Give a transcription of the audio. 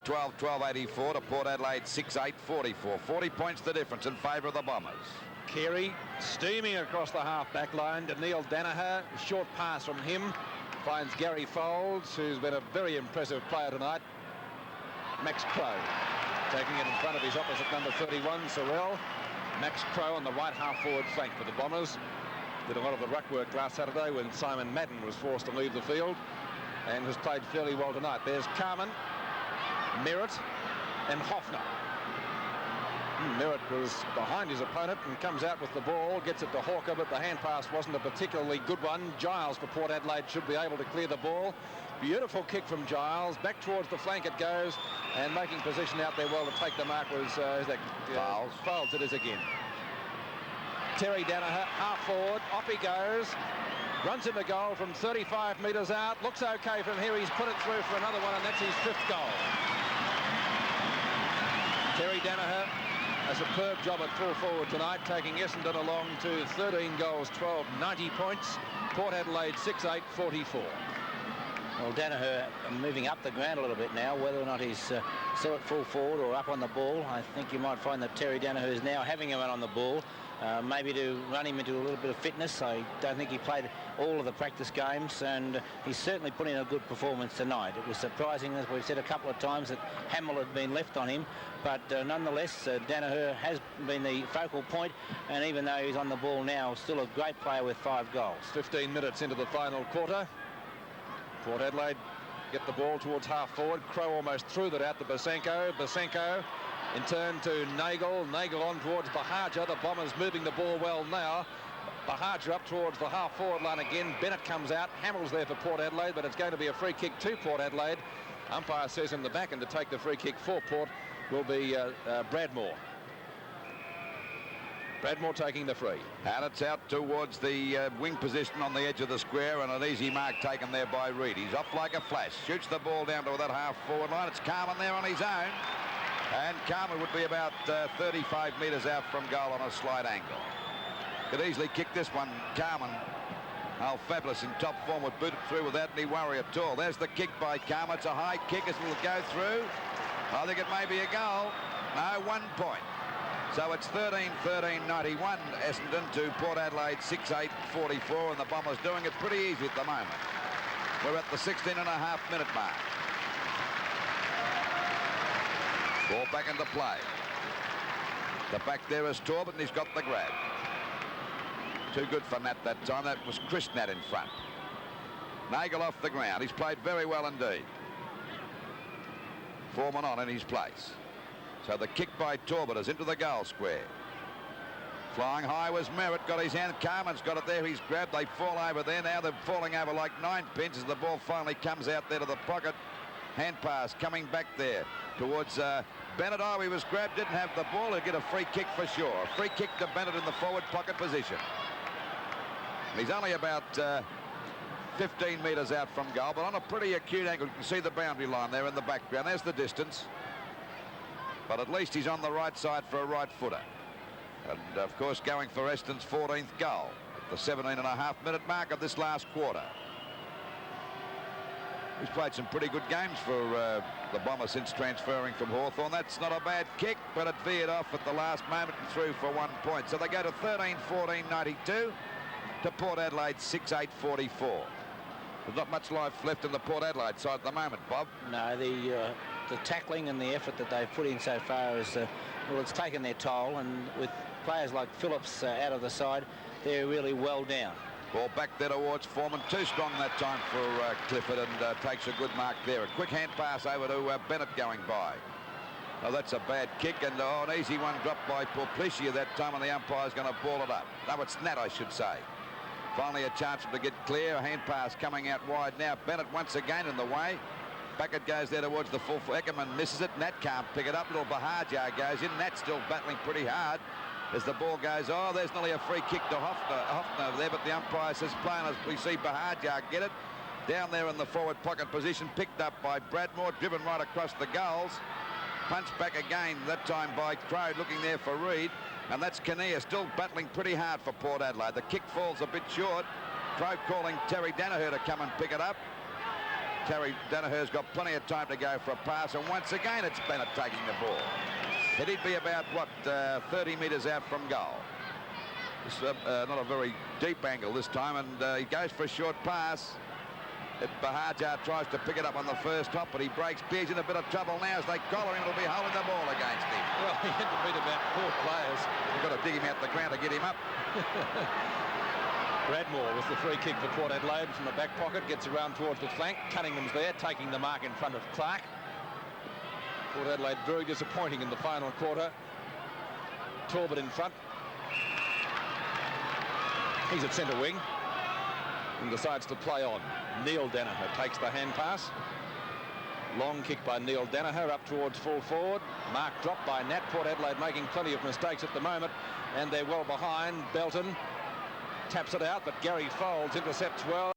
12-84 to Port Adelaide 6-8-44. 40 points the difference in favour of the Bombers. Carey steaming across the half-back line to Neil Danaher. Short pass from him. Finds Gary Folds, who's been a very impressive player tonight. Max Crowe taking it in front of his opposite number 31, Sorrell. Max Crowe on the right half-forward flank for the Bombers. Did a lot of the ruck work last Saturday when Simon Madden was forced to leave the field, and has played fairly well tonight. There's Carman, Merritt and Hoffner. Merritt was behind his opponent and comes out with the ball, gets it to Hawker, but the hand pass wasn't a particularly good one. Giles for Port Adelaide should be able to clear the ball. Beautiful kick from Giles. Back towards the flank it goes, and making position out there well to take the mark was Fowles. It is again. Terry Danaher, half forward, off he goes. Runs into goal from 35 metres out. Looks okay from here. He's put it through for another one, and that's his 5th goal. Terry Danaher, a superb job at full forward tonight, taking Essendon along to 13 goals, 12, 90 points. Port Adelaide 6-8-44. Well, Danaher moving up the ground a little bit now, whether or not he's still at full forward or up on the ball. I think you might find that Terry Danaher is now having a run on the ball, maybe to run him into a little bit of fitness. I don't think he played all of the practice games, and he's certainly put in a good performance tonight. It was surprising, as we've said a couple of times, that Hamill had been left on him, but nonetheless, Danaher has been the focal point, and even though he's on the ball now, still a great player with 5 goals. 15 minutes into the final quarter. Port Adelaide get the ball towards half forward. Crowe almost threw that out to Basenko. Basenko in turn to Nagel. Nagel on towards Bahaja. The Bombers moving the ball well now. Bahaja up towards the half forward line again. Bennett comes out. Hamill's there for Port Adelaide, but it's going to be a free kick to Port Adelaide. Umpire says in the back, and to take the free kick for Port will be Bradmore. Bradmore taking the free. And it's out towards the wing position on the edge of the square, and an easy mark taken there by Reid. He's off like a flash. Shoots the ball down to that half-forward line. It's Carman there on his own. And Carman would be about 35 metres out from goal on a slight angle. Could easily kick this one. Carman, oh, fabulous in top form, would boot it through without any worry at all. There's the kick by Carman. It's a high kick as it will go through. I think it may be a goal. No, 1 point. So it's 13-13-91 Essendon to Port Adelaide 6-8-44, and the Bombers doing it pretty easy at the moment. We're at the 16.5-minute mark. Ball back into play. The back there is Torbett, and he's got the grab. Too good for Nat that time. That was Chris Nat in front. Nagel off the ground. He's played very well indeed. Foreman on in his place. So the kick by Torbett is into the goal square. Flying high was Merritt, got his hand. Carman's got it there. He's grabbed. They fall over there. Now they're falling over like 9 pins as the ball finally comes out there to the pocket. Hand pass coming back there towards Bennett. Oh, he was grabbed, didn't have the ball. He'll get a free kick for sure. A free kick to Bennett in the forward pocket position. He's only about 15 metres out from goal, but on a pretty acute angle. You can see the boundary line there in the background. There's the distance. But at least he's on the right side for a right footer. And of course going for Essendon's 14th goal at the 17.5-minute mark of this last quarter. He's played some pretty good games for the Bombers since transferring from Hawthorn. That's not a bad kick, but it veered off at the last moment and through for 1 point. So they go to 13-14-92 to Port Adelaide 6-8-44. There's not much life left in the Port Adelaide side at the moment, Bob. No, the tackling and the effort that they've put in so far is, well, it's taken their toll, and with players like Phillips out of the side, they're really well down. Ball back there towards Foreman. Too strong that time for Clifford, and takes a good mark there. A quick hand pass over to Bennett going by. Oh, that's a bad kick, and an easy one dropped by Porplicia that time, and the umpire's going to ball it up. No, it's Nat, I should say. Finally a chance to get clear. A hand pass coming out wide now. Bennett once again in the way. Back it goes there towards the full. Eckerman misses it. Nat can't pick it up. Little Bahaja goes in. Nat still battling pretty hard as the ball goes. Oh, there's nearly a free kick to Hoffner over there, but the umpire says plain as we see Bahaja get it. Down there in the forward pocket position, picked up by Bradmore, driven right across the goals. Punched back again, that time by Crowe, looking there for Reid. And that's Kinnear still battling pretty hard for Port Adelaide. The kick falls a bit short. Crowe calling Terry Danaher to come and pick it up. Danaher's got plenty of time to go for a pass, and once again it's Bennett taking the ball. He'd be about, what, 30 metres out from goal. It's not a very deep angle this time, and he goes for a short pass. Bahajar tries to pick it up on the first hop, but he breaks. Beers in a bit of trouble now as they collar him. It'll be holding the ball against him. Well, he had to beat about 4 players. They've got to dig him out the ground to get him up. Bradmore with the free kick for Port Adelaide from the back pocket, gets around towards the flank. Cunningham's there, taking the mark in front of Clark. Port Adelaide very disappointing in the final quarter. Talbot in front. He's at centre wing and decides to play on. Neil Danaher takes the hand pass. Long kick by Neil Danaher up towards full forward. Mark dropped by Nat. Port Adelaide making plenty of mistakes at the moment, and they're well behind. Belton taps it out, but Gary Folds intercepts well.